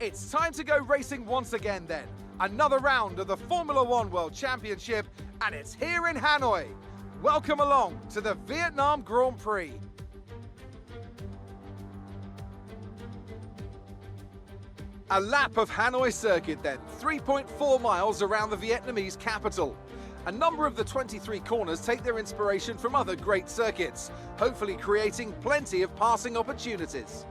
It's time to go racing once again then. Another round of the Formula One World Championship, and it's here in Hanoi. Welcome along to the Vietnam Grand Prix. A lap of Hanoi circuit then, 3.4 miles around the Vietnamese capital. A number of the 23 corners take their inspiration from other great circuits, hopefully creating plenty of passing opportunities.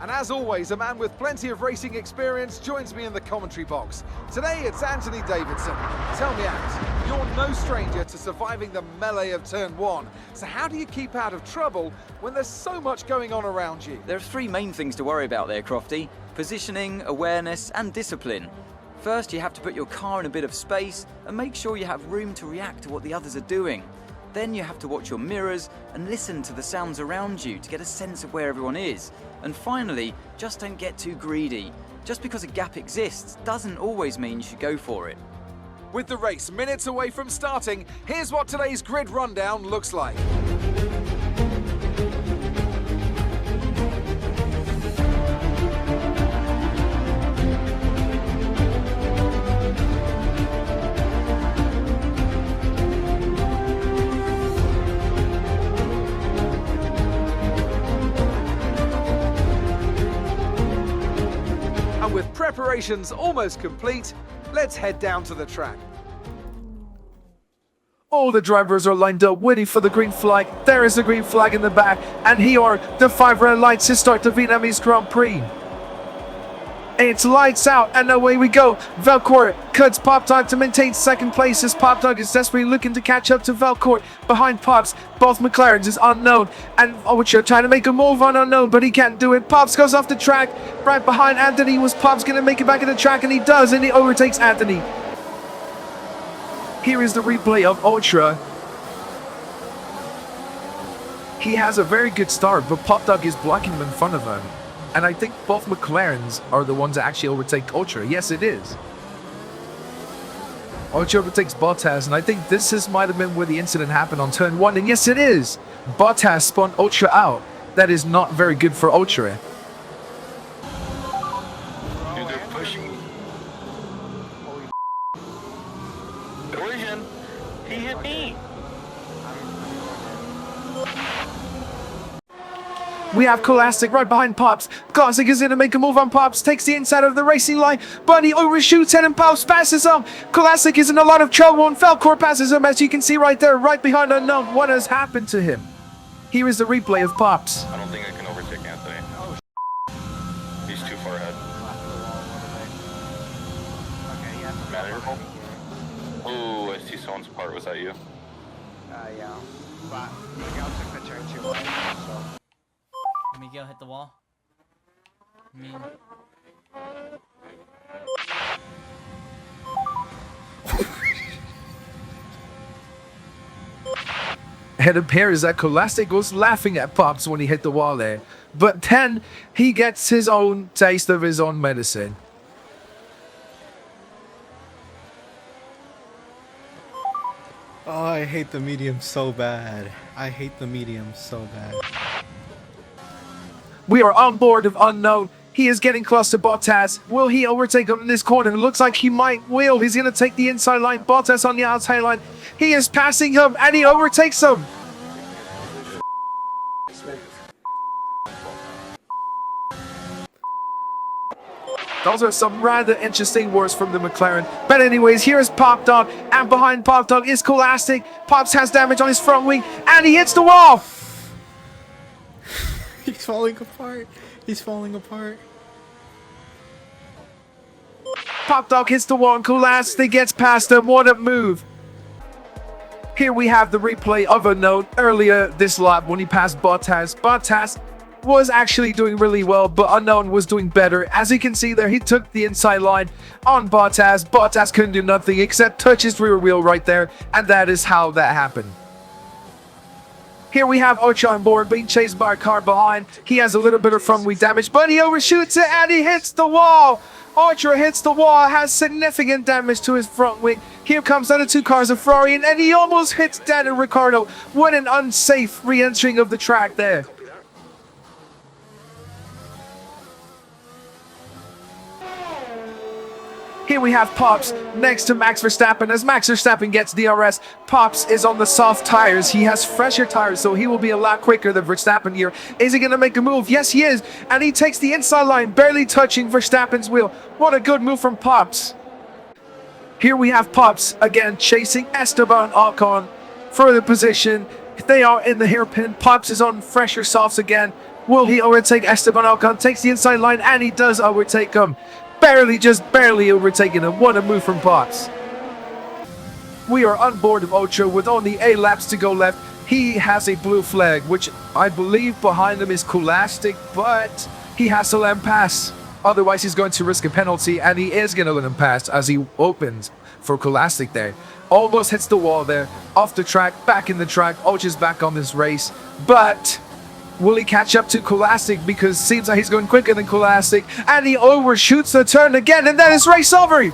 And as always, a man with plenty of racing experience joins me in the commentary box. Today it's Anthony Davidson. Tell me, Ant, you're no stranger to surviving the melee of turn one. So how do you keep out of trouble when there's so much going on around you? There are three main things to worry about there, Crofty. Positioning, awareness and discipline. First, you have to put your car in a bit of space and make sure you have room to react to what the others are doing. Then you have to watch your mirrors and listen to the sounds around you to get a sense of where everyone is. And finally, just don't get too greedy. Just because a gap exists doesn't always mean you should go for it. With the race minutes away from starting, here's what today's grid rundown looks like. With preparations almost complete, let's head down to the track. All the drivers are lined up waiting for the green flag. There is the green flag in the back, and here are the 5 red lights to start the Vietnamese Grand Prix. It's lights out, and away we go. Valcourt cuts Pop Dog to maintain second place as Pop Dog is desperately looking to catch up to Valcourt. Behind Pops, both McLarens is unknown, and Ocho trying to make a move on unknown, but he can't do it. Pops goes off the track. Right behind Anthony was Pops gonna make it back in the track, and he does, and he overtakes Anthony. Here is the replay of Ultra. He has a very good start, but Pop Dog is blocking him in front of him. And I think both McLarens are the ones that actually overtake Ultra. Yes, it is. Ultra overtakes Bottas, and I think this might have been where the incident happened on turn 1. And yes, it is. Bottas spun Ultra out. That is not very good for Ultra. Dude, they're pushing. Collision. He hit me. We have Coolastic right behind Pops. Coolastic is in to make a move on Pops. Takes the inside of the racing line, but he overshoots it and Pops passes him. Coolastic is in a lot of trouble and Falcor passes him, as you can see right there, right behind Unknown. What has happened to him? Here is the replay of Pops. I don't think I can overtake Anthony. He's too far ahead. Manageable? Oh, I see someone's part. Was that you? Yeah. But Miguel took the turn too late, so. Miguel hit the wall. It appears that Coolastic was laughing at Pops when he hit the wall there. But then he gets his own taste of his own medicine. Oh, I hate the medium so bad. I hate the medium so bad. We are on board of Unknown. He is getting close to Bottas. Will he overtake him in this corner? It looks like he might will. He's going to take the inside line. Bottas on the outside line. He is passing him and he overtakes him. Those are some rather interesting words from the McLaren. But anyways, here is Pop Dog. And behind Pop Dog is Coolastic. Pops has damage on his front wing. And he hits the wall. He's falling apart. He's falling apart. Pop Dog hits the wall and Coolastic gets past him. What a move. Here we have the replay of Unknown earlier this lap when he passed Bottas. Bottas was actually doing really well, but Unknown was doing better. As you can see there, he took the inside line on Bottas. Bottas couldn't do nothing except touch his rear wheel right there, and that is how that happened. Here we have Ocho on board, being chased by a car behind. He has a little bit of front wing damage, but he overshoots it and he hits the wall. Ocho hits the wall, has significant damage to his front wing. Here comes the other two cars of Ferrari, and he almost hits Daniel Ricciardo. What an unsafe re-entering of the track there. Here we have Pops next to Max Verstappen. As Max Verstappen gets DRS, Pops is on the soft tires. He has fresher tires, so he will be a lot quicker than Verstappen here. Is he going to make a move? Yes, he is. And he takes the inside line, barely touching Verstappen's wheel. What a good move from Pops. Here we have Pops again chasing Esteban Ocon for the position. They are in the hairpin. Pops is on fresher softs again. Will he overtake Esteban Ocon? Takes the inside line and he does overtake him. Barely, just barely overtaking him. What a move from Pops. We are on board of Ocho with only 8 laps to go left. He has a blue flag, which I believe behind him is Coolastic, but he has to let him pass. Otherwise, he's going to risk a penalty, and he is going to let him pass as he opens for Coolastic there. Almost hits the wall there. Off the track, back in the track. Ocho's back on this race, but will he catch up to Coolastic? Because it seems like he's going quicker than Coolastic, and he overshoots the turn again, and then it's race over.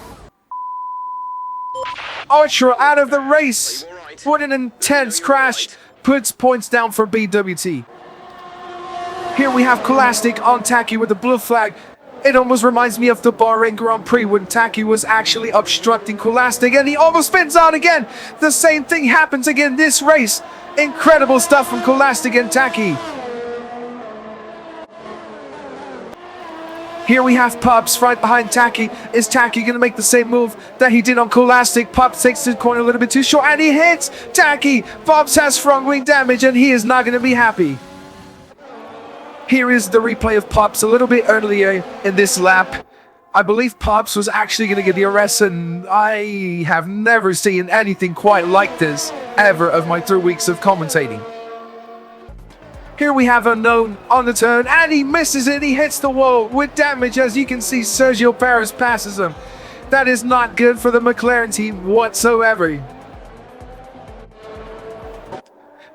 Ocho out of the race. What an intense crash. Puts points down for BWT. Here we have Coolastic on Taki with the blue flag. It almost reminds me of the Bahrain Grand Prix when Taki was actually obstructing Coolastic and he almost spins out again. The same thing happens again this race. Incredible stuff from Coolastic and Taki. Here we have Pops right behind Taki. Is Taki going to make the same move that he did on Coolastic? Pops takes the corner a little bit too short and he hits Taki. Pops has front wing damage and he is not going to be happy. Here is the replay of Pops a little bit earlier in this lap. I believe Pops was actually going to get the arrest, and I have never seen anything quite like this ever of my 3 weeks of commentating. Here we have Unknown on the turn, and he misses it. He hits the wall with damage. As you can see, Sergio Perez passes him. That is not good for the McLaren team whatsoever.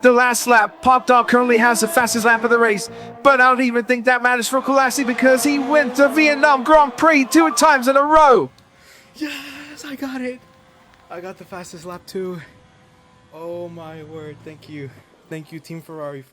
The last lap, Pop Dog currently has the fastest lap of the race, but I don't even think that matters for Coolastic because he went the Vietnam Grand Prix 2 times in a row. Yes, I got it. I got the fastest lap too. Oh my word, thank you. Thank you, Team Ferrari.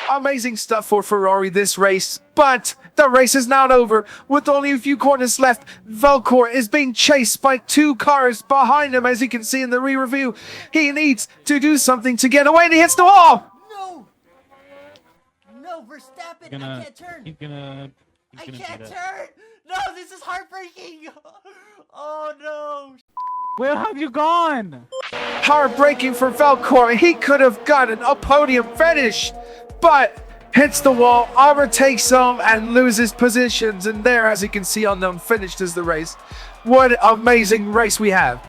Amazing stuff for Ferrari this race, but the race is not over. With only a few corners left, Velcor is being chased by 2 cars behind him, as you can see in the re-review. He needs to do something to get away, and he hits the wall! No! No, Verstappen, I can't turn! I can't turn! No, this is heartbreaking! Oh no! Where have you gone? Heartbreaking for Velcor. He could have gotten a podium finish, but hits the wall, overtakes him, and loses positions. And there, as you can see, Unknown finished as the race. What an amazing race we have.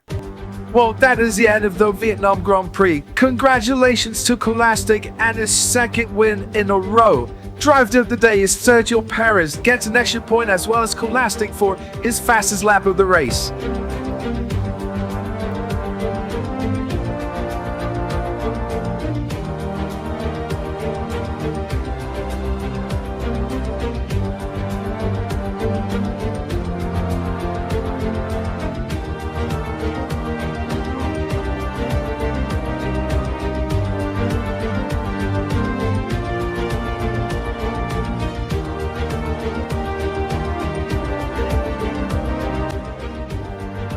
Well, that is the end of the Vietnam Grand Prix. Congratulations to Coolastic and his 2nd win in a row. Driver of the day is Sergio Perez. Gets an extra point as well as Coolastic for his fastest lap of the race.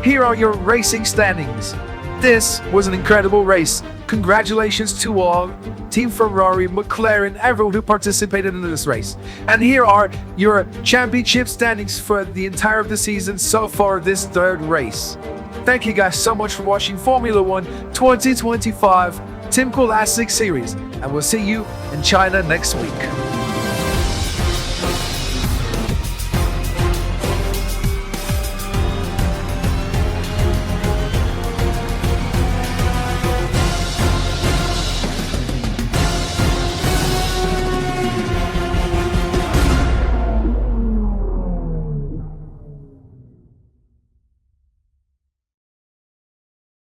Here are your racing standings. This was an incredible race. Congratulations to all, Team Ferrari, McLaren, everyone who participated in this race. And here are your championship standings for the entire of the season so far, this 3rd race. Thank you guys so much for watching Formula 1 2025 Team Coolastic Series, and we'll see you in China next week.